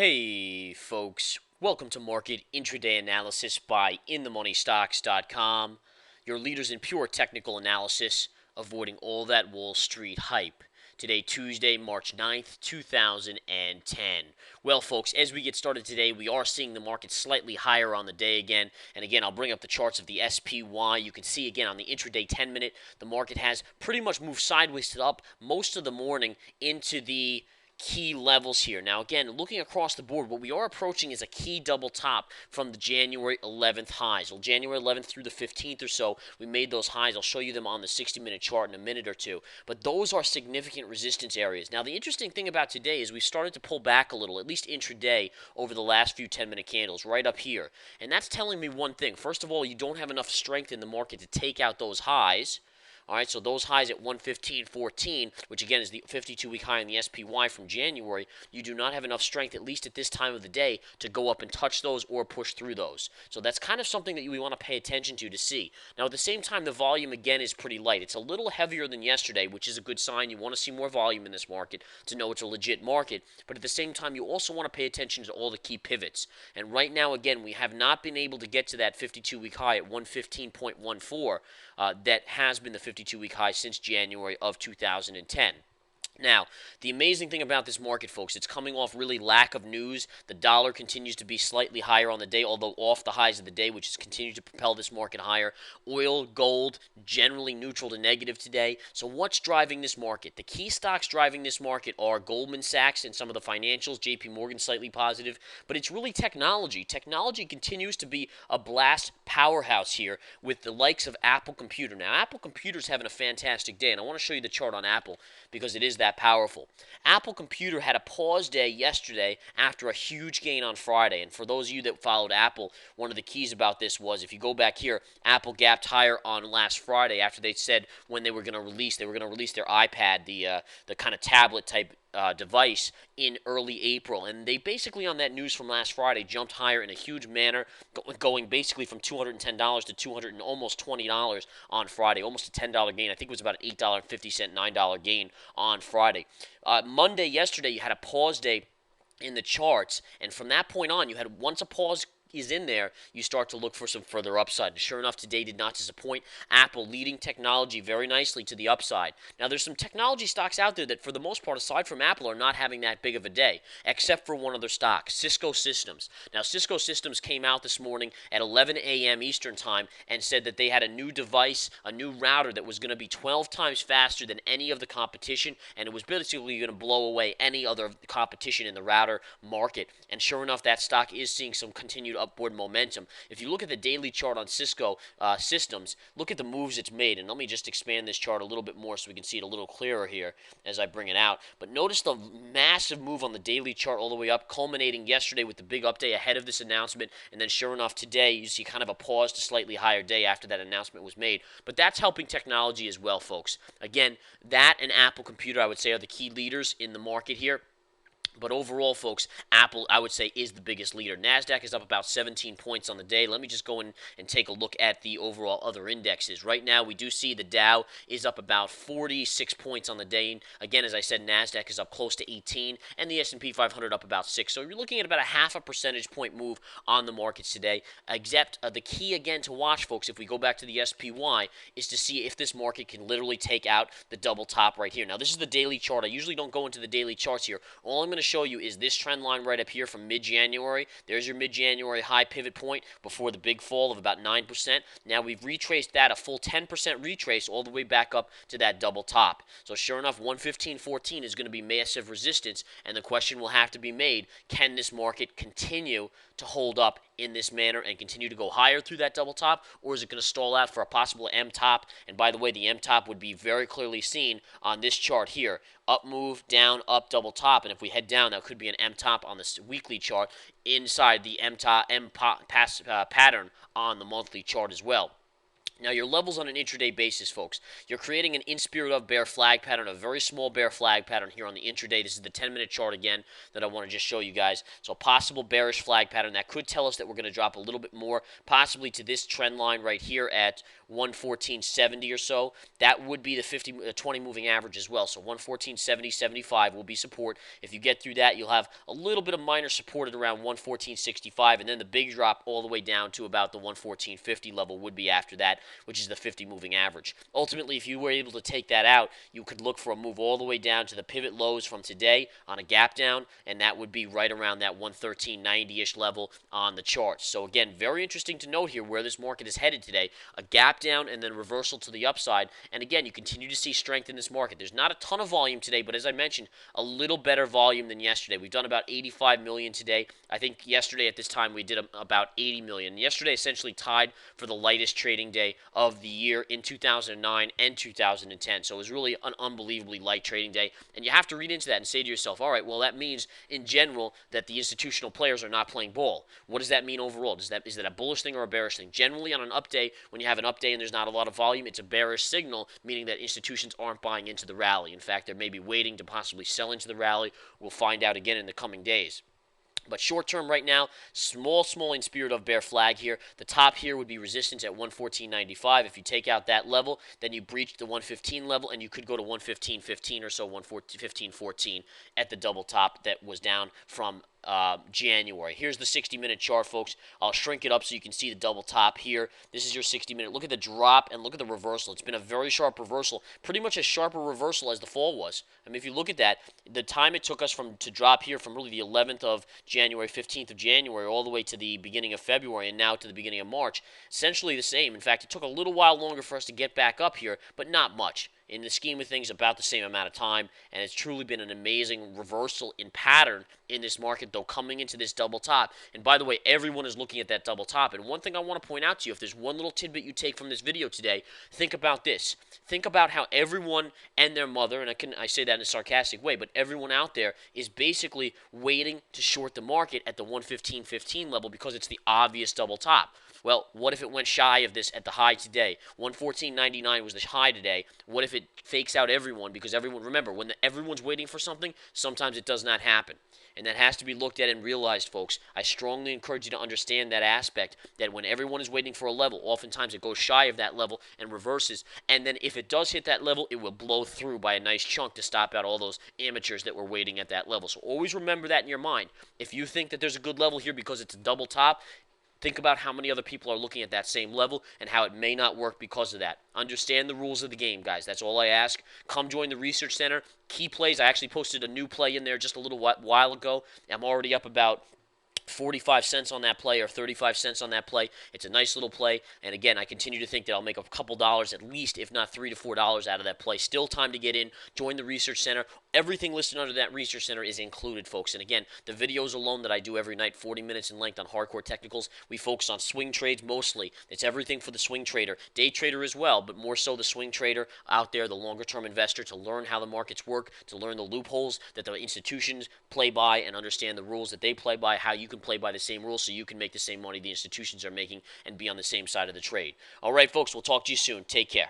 Hey, folks. Welcome to Market Intraday Analysis by InTheMoneyStocks.com, your leaders in pure technical analysis, avoiding all that Wall Street hype. Today, Tuesday, March 9th, 2010. Well, folks, as we get started today, we are seeing the market slightly higher on the day again. And again, I'll bring up the charts of the SPY. You can see again on the intraday 10-minute, the market has pretty much moved sideways to up most of the morning into the key levels here. Now, again, looking across the board, what we are approaching is a key double top from the January 11th highs. Well, January 11th through the 15th or so, we made those highs. I'll show you them on the 60-minute chart in a minute or two. But those are significant resistance areas. Now, the interesting thing about today is we started to pull back a little, at least intraday, over the last few 10-minute candles, right up here. And that's telling me one thing. First of all, you don't have enough strength in the market to take out those highs. All right, so those highs at 115.14, which again is the 52-week high in the SPY from January, you do not have enough strength, at least at this time of the day, to go up and touch those or push through those. So that's kind of something that we want to pay attention to see. Now, at the same time, the volume again is pretty light. It's a little heavier than yesterday, which is a good sign. You want to see more volume in this market to know it's a legit market. But at the same time, you also want to pay attention to all the key pivots. And right now, again, we have not been able to get to that 52-week high at 115.14 that has been the 52-week high since January of 2010. Now, the amazing thing about this market, folks, it's coming off really lack of news. The dollar continues to be slightly higher on the day, although off the highs of the day, which has continued to propel this market higher. Oil, gold, generally neutral to negative today. So what's driving this market? The key stocks driving this market are Goldman Sachs and some of the financials, JP Morgan slightly positive, but it's really technology. Technology continues to be a blast powerhouse here with the likes of Apple Computer. Now, Apple Computer's having a fantastic day, and I want to show you the chart on Apple because it is that powerful. Apple Computer had a pause day yesterday after a huge gain on Friday. And for those of you that followed Apple, one of the keys about this was if you go back here, Apple gapped higher on last Friday after they said when they were going to release their iPad, the kind of tablet type device in early April. And they basically, on that news from last Friday, jumped higher in a huge manner, going basically from $210 to $200 almost $20 on Friday, almost a $10 gain. I think it was about an $8.50, $9 gain on Friday. Monday, yesterday, you had a pause day in the charts, and from that point on, you had once a pause is in there, you start to look for some further upside. And sure enough, today did not disappoint. Apple leading technology very nicely to the upside. Now, there's some technology stocks out there that, for the most part, aside from Apple, are not having that big of a day, except for one other stock, Cisco Systems. Now, Cisco Systems came out this morning at 11 a.m. Eastern Time and said that they had a new device, a new router that was going to be 12 times faster than any of the competition, and it was basically going to blow away any other competition in the router market. And sure enough, that stock is seeing some continued upward momentum. If you look at the daily chart on Cisco Systems, look at the moves it's made. And let me just expand this chart a little bit more so we can see it a little clearer here as I bring it out. But notice the massive move on the daily chart all the way up, culminating yesterday with the big update ahead of this announcement. And then sure enough, today you see kind of a pause to slightly higher day after that announcement was made. But that's helping technology as well, folks. Again, that and Apple Computer, I would say, are the key leaders in the market here. But overall, folks, Apple, I would say, is the biggest leader. NASDAQ is up about 17 points on the day. Let me just go in and take a look at the overall other indexes. Right now, we do see the Dow is up about 46 points on the day. Again, as I said, NASDAQ is up close to 18, and the S&P 500 up about 6. So you're looking at about a half a percentage point move on the markets today. Except the key, again, to watch, folks, if we go back to the SPY, is to see if this market can literally take out the double top right here. Now, this is the daily chart. I usually don't go into the daily charts here. All I'm going to show you is this trend line right up here from mid-January. There's your mid-January high pivot point before the big fall of about 9%. Now we've retraced that, a full 10% retrace all the way back up to that double top. So sure enough, 115.14 is going to be massive resistance, and the question will have to be made, can this market continue to hold up in this manner and continue to go higher through that double top, or is it going to stall out for a possible M top? And by the way, the M top would be very clearly seen on this chart here. Up move, down, up, double top, and if we head down, that could be an M top on the weekly chart inside the pattern on the monthly chart as well. Now, your levels on an intraday basis, folks, you're creating an in spirit of bear flag pattern, a very small bear flag pattern here on the intraday. This is the 10-minute chart again that I want to just show you guys. So, a possible bearish flag pattern that could tell us that we're going to drop a little bit more, possibly to this trend line right here at 114.70 or so. That would be the 20 moving average as well. So 114.70, 75 will be support. If you get through that, you'll have a little bit of minor support at around 114.65, and then the big drop all the way down to about the 114.50 level would be after that, which is the 50 moving average. Ultimately, if you were able to take that out, you could look for a move all the way down to the pivot lows from today on a gap down, and that would be right around that 113.90-ish level on the charts. So again, very interesting to note here where this market is headed today. A gap down and then reversal to the upside. And again, you continue to see strength in this market. There's not a ton of volume today, but as I mentioned, a little better volume than yesterday. We've done about 85 million today. I think yesterday at this time we did about 80 million. Yesterday essentially tied for the lightest trading day of the year in 2009 and 2010. So it was really an unbelievably light trading day. And you have to read into that and say to yourself, all right, well, that means in general that the institutional players are not playing ball. What does that mean overall? Is that a bullish thing or a bearish thing? Generally, on an up day, when you have an up day and there's not a lot of volume, it's a bearish signal, meaning that institutions aren't buying into the rally. In fact, they're maybe waiting to possibly sell into the rally. We'll find out again in the coming days. But short term right now, small in spirit of bear flag here. The top here would be resistance at 114.95. If you take out that level, then you breach the 115 level, and you could go to 115.15 or so, 115.14 at the double top that was down from January. Here's the 60-minute chart, folks. I'll shrink it up so you can see the double top here. This is your 60-minute. Look at the drop and look at the reversal. It's been a very sharp reversal, pretty much as sharp a reversal as the fall was. I mean, if you look at that, the time it took us to drop here from really the 11th of January, 15th of January, all the way to the beginning of February and now to the beginning of March, essentially the same. In fact, it took a little while longer for us to get back up here, but not much. In the scheme of things, about the same amount of time, and it's truly been an amazing reversal in pattern in this market, though, coming into this double top. And by the way, everyone is looking at that double top. And one thing I want to point out to you, if there's one little tidbit you take from this video today, think about this. Think about how everyone and their mother, and I say that in a sarcastic way, but everyone out there is basically waiting to short the market at the 115.15 level because it's the obvious double top. Well, what if it went shy of this at the high today? 114.99 was the high today. What if it fakes out everyone? Because everyone, remember, when everyone's waiting for something, sometimes it does not happen. And that has to be looked at and realized, folks. I strongly encourage you to understand that aspect, that when everyone is waiting for a level, oftentimes it goes shy of that level and reverses. And then if it does hit that level, it will blow through by a nice chunk to stop out all those amateurs that were waiting at that level. So always remember that in your mind. If you think that there's a good level here because it's a double top, think about how many other people are looking at that same level and how it may not work because of that. Understand the rules of the game, guys. That's all I ask. Come join the Research Center. Key plays. I actually posted a new play in there just a little while ago. I'm already up about 45 cents on that play or 35 cents on that play. It's a nice little play. And again, I continue to think that I'll make a couple dollars at least, if not $3 to $4 out of that play. Still time to get in. Join the Research Center. Everything listed under that Research Center is included, folks. And again, the videos alone that I do every night, 40 minutes in length on hardcore technicals, we focus on swing trades mostly. It's everything for the swing trader. Day trader as well, but more so the swing trader out there, the longer-term investor, to learn how the markets work, to learn the loopholes that the institutions play by and understand the rules that they play by, how you can play by the same rules so you can make the same money the institutions are making and be on the same side of the trade. All right, folks, we'll talk to you soon. Take care.